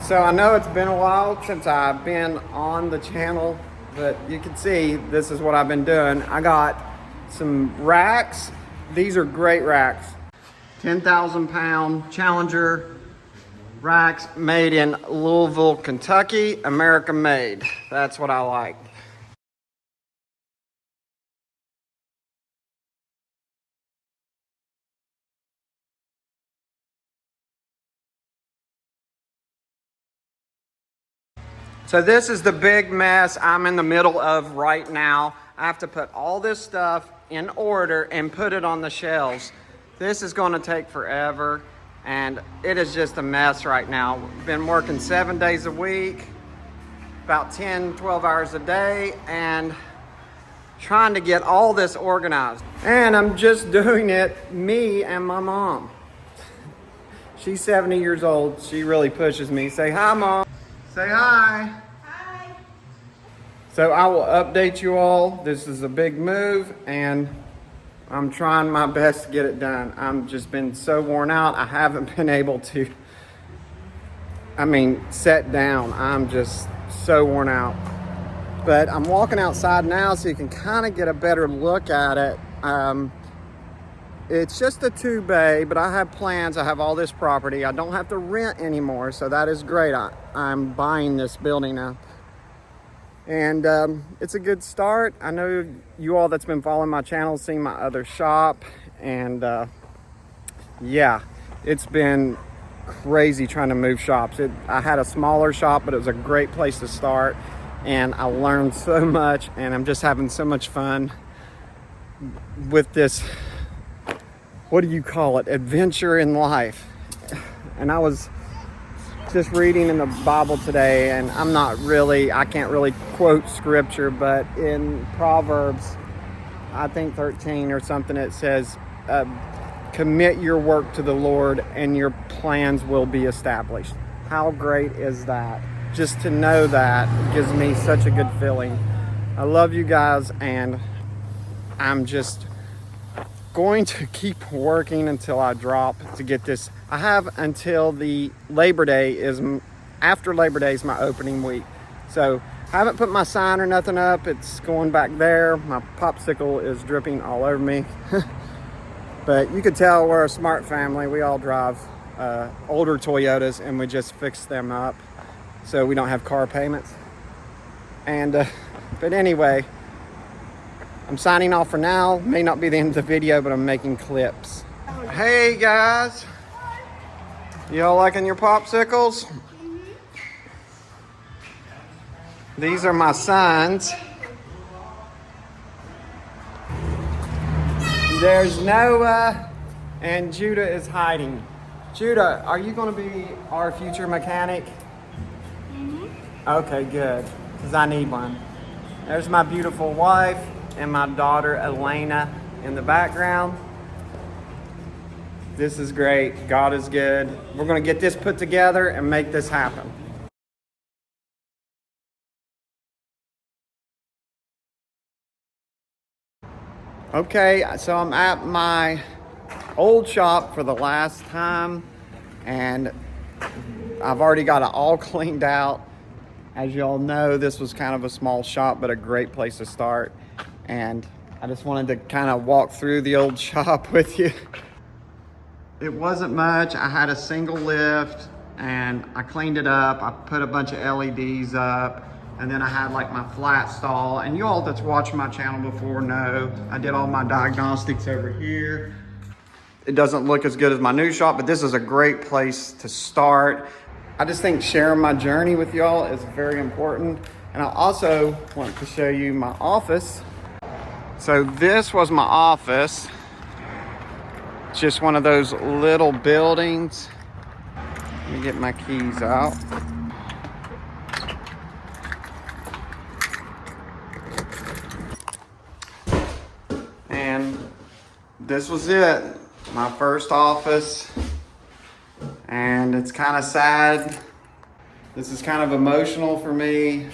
So I know it's been a while since I've been on the channel, but you can see this is what I've been doing. I got some racks. These are great racks. 10,000 pound Challenger racks made in Louisville, Kentucky, American made. That's what I like. So this is the big mess I'm in the middle of right now. I have to put all this stuff in order and put it on the shelves. This is going to take forever, and it is just a mess right now. Been working 7 days a week, about 10, 12 hours a day, and trying to get all this organized. And I'm just doing it, me and my mom. She's 70 years old. She really pushes me. Say hi, Mom. Say hi. Hi. So I will update you all. This is a big move, and I'm trying my best to get it done. I'm just been so worn out. I haven't been able to, sit down. I'm just so worn out. But I'm walking outside now so you can kind of get a better look at it. It's just a 2-bay, but I have plans. I have all this property. I don't have to rent anymore, so that is great. I'm buying this building now. And it's a good start. I know you all that's been following my channel seen my other shop. And yeah, it's been crazy trying to move shops. I had a smaller shop, but it was a great place to start. And I learned so much, and I'm just having so much fun with this, what do you call it, adventure in life. And I was just reading in the Bible today, and I can't really quote scripture, but in Proverbs, I think 13 or something, it says, commit your work to the Lord and your plans will be established. How great is that? Just to know that gives me such a good feeling. I love you guys, and I'm just going to keep working until I drop to get this. I have until the Labor Day after Labor Day is my opening week. So I haven't put my sign or nothing up. It's going back there. My popsicle is dripping all over me. But you can tell we're a smart family. We all drive older Toyotas, and we just fix them up so we don't have car payments. And but anyway, I'm signing off for now. May not be the end of the video, but I'm making clips. Hey guys, y'all liking your popsicles? These are my sons. There's Noah, and Judah is hiding. Judah, are you going to be our future mechanic? Okay, good, because I need one. There's my beautiful wife and my daughter Elena in the background. This is great. God is good. We're going to get this put together and make this happen. Okay, so I'm at my old shop for the last time, and I've already got it all cleaned out. As you all know, this was kind of a small shop, but a great place to start. And I just wanted to kind of walk through the old shop with you. It wasn't much. I had a single lift, and I cleaned it up. I put a bunch of LEDs up, and then I had like my flat stall. And you all that's watched my channel before know I did all my diagnostics over here. It doesn't look as good as my new shop, but this is a great place to start. I just think sharing my journey with y'all is very important. And I also want to show you my office. So this was my office. It's just one of those little buildings. Let me get my keys out. And this was it, my first office. And it's kind of sad. This is kind of emotional for me.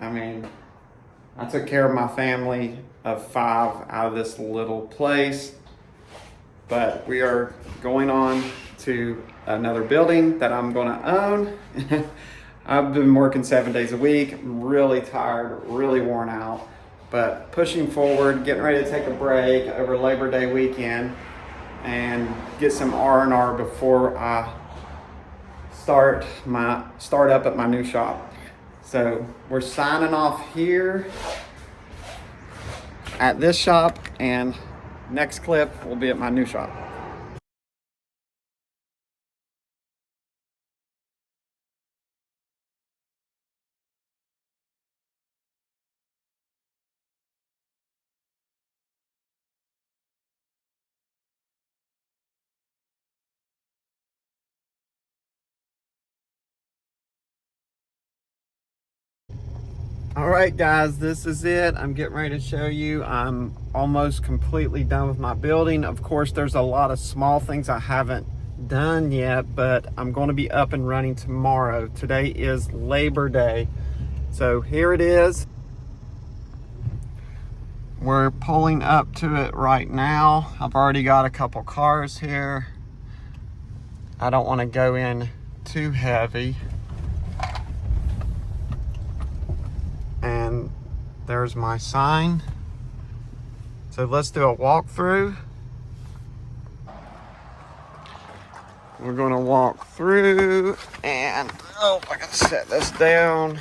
I took care of my family of 5 out of this little place, but we are going on to another building that I'm gonna own. I've been working 7 days a week. I'm really tired, really worn out, but pushing forward, getting ready to take a break over Labor Day weekend and get some R&R before I start up at my new shop. So we're signing off here at this shop, and next clip will be at my new shop. All right, guys, this is it. I'm getting ready to show you. I'm almost completely done with my building. Of course, there's a lot of small things I haven't done yet, but I'm going to be up and running tomorrow. Today is Labor Day. So here it is. We're pulling up to it right now. I've already got a couple cars here. I don't want to go in too heavy. And there's my sign. So let's do a walkthrough. We're gonna walk through, and I gotta set this down.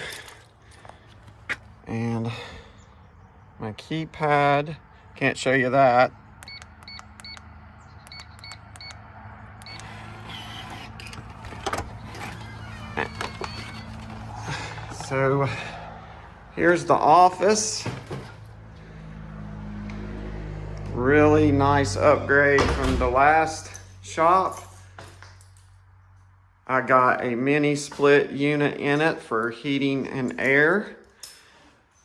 And my keypad, can't show you that. So here's the office. Really nice upgrade from the last shop. I got a mini split unit in it for heating and air.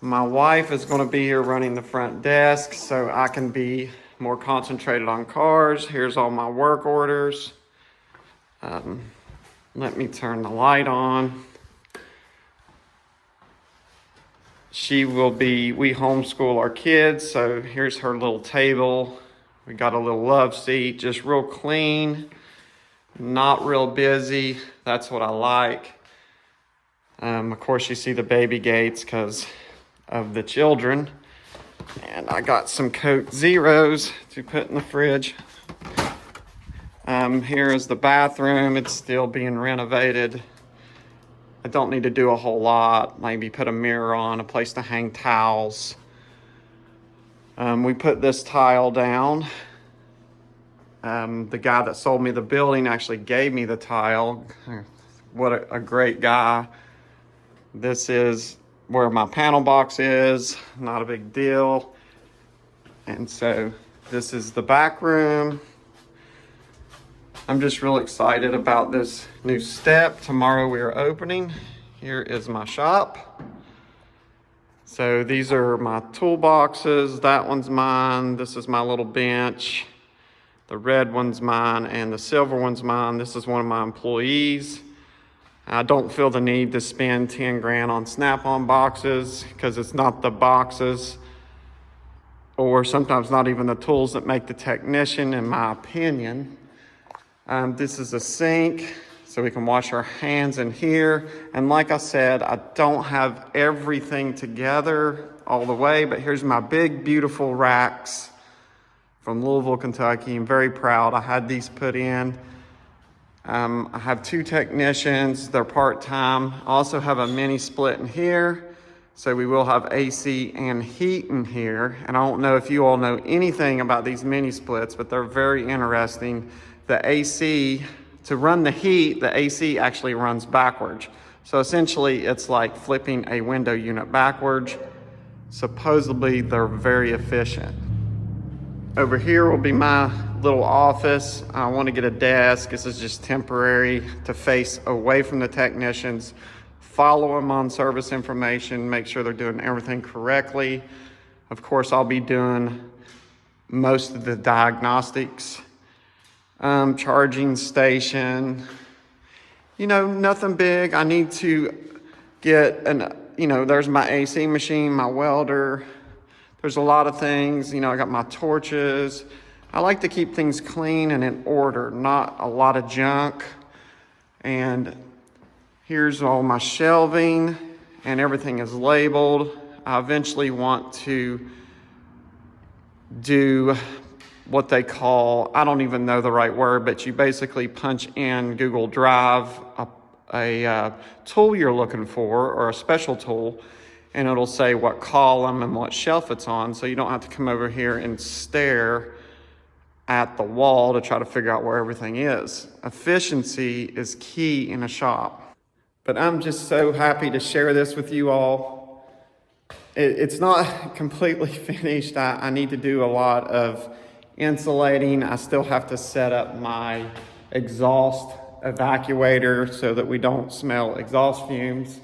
My wife is going to be here running the front desk so I can be more concentrated on cars. Here's all my work orders. Let me turn the light on. We homeschool our kids, so here's her little table. We got a little love seat, just real clean, not real busy. That's what I like. Of course, you see the baby gates because of the children. And I got some Coke Zeros to put in the fridge. Here is the bathroom. It's still being renovated. I don't need to do a whole lot. Maybe put a mirror on, a place to hang towels. We put this tile down. The guy that sold me the building actually gave me the tile. What a great guy. This is where my panel box is. Not a big deal. And so this is the back room. I'm just real excited about this new step. Tomorrow we are opening. Here is my shop. So these are my toolboxes. That one's mine. This is my little bench. The red one's mine and the silver one's mine. This is one of my employees. I don't feel the need to spend 10 grand on Snap-on boxes because it's not the boxes, or sometimes not even the tools that make the technician, in my opinion. This is a sink, so we can wash our hands in here. And like I said, I don't have everything together all the way, but here's my big, beautiful racks from Louisville, Kentucky. I'm very proud. I had these put in. I have 2 technicians. They're part-time. I also have a mini split in here, so we will have AC and heat in here. And I don't know if you all know anything about these mini splits, but they're very interesting. The AC, to run the heat, the AC actually runs backwards. So essentially it's like flipping a window unit backwards. Supposedly they're very efficient. Over here will be my little office. I want to get a desk. This is just temporary to face away from the technicians, follow them on service information, make sure they're doing everything correctly. Of course, I'll be doing most of the diagnostics. Charging station, nothing big. I need to get there's my AC machine, my welder. There's a lot of things. I got my torches. I like to keep things clean and in order, not a lot of junk. And here's all my shelving, and everything is labeled. I eventually want to do what they call, I don't even know the right word, but you basically punch in Google Drive a tool you're looking for, or a special tool, and it'll say what column and what shelf it's on, so you don't have to come over here and stare at the wall to try to figure out where everything is. Efficiency is key in a shop. But I'm just so happy to share this with you all. It's not completely finished. I need to do a lot of insulating. I still have to set up my exhaust evacuator so that we don't smell exhaust fumes.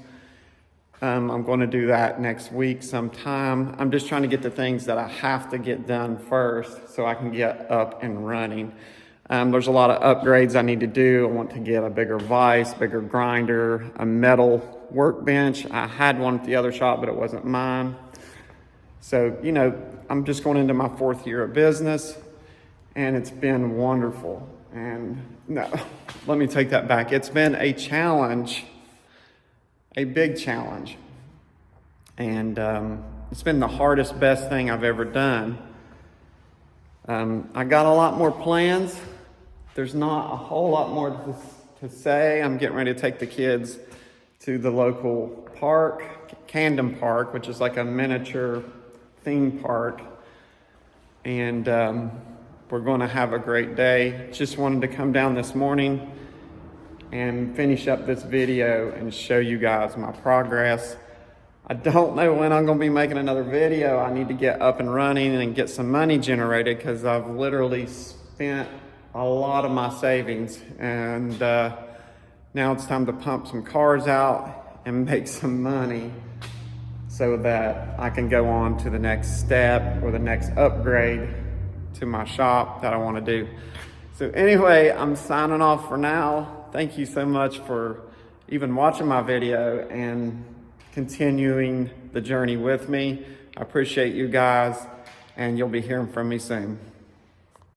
I'm going to do that next week sometime. I'm just trying to get the things that I have to get done first so I can get up and running. There's a lot of upgrades I need to do. I want to get a bigger vise, bigger grinder, a metal workbench. I had one at the other shop, but it wasn't mine. So, you know, I'm just going into my 4th year of business, and it's been wonderful. And no, let me take that back. It's been a challenge, a big challenge. And it's been the hardest, best thing I've ever done. I got a lot more plans. There's not a whole lot more to say. I'm getting ready to take the kids to the local park, Camden Park, which is like a miniature theme park. And we're going to have a great day. Just wanted to come down this morning and finish up this video and show you guys my progress. I don't know when I'm going to be making another video. I need to get up and running and get some money generated, because I've literally spent a lot of my savings, and now it's time to pump some cars out and make some money so that I can go on to the next step or the next upgrade to my shop that I want to do. So anyway, I'm signing off for now. Thank you so much for even watching my video and continuing the journey with me. I appreciate you guys, and you'll be hearing from me soon.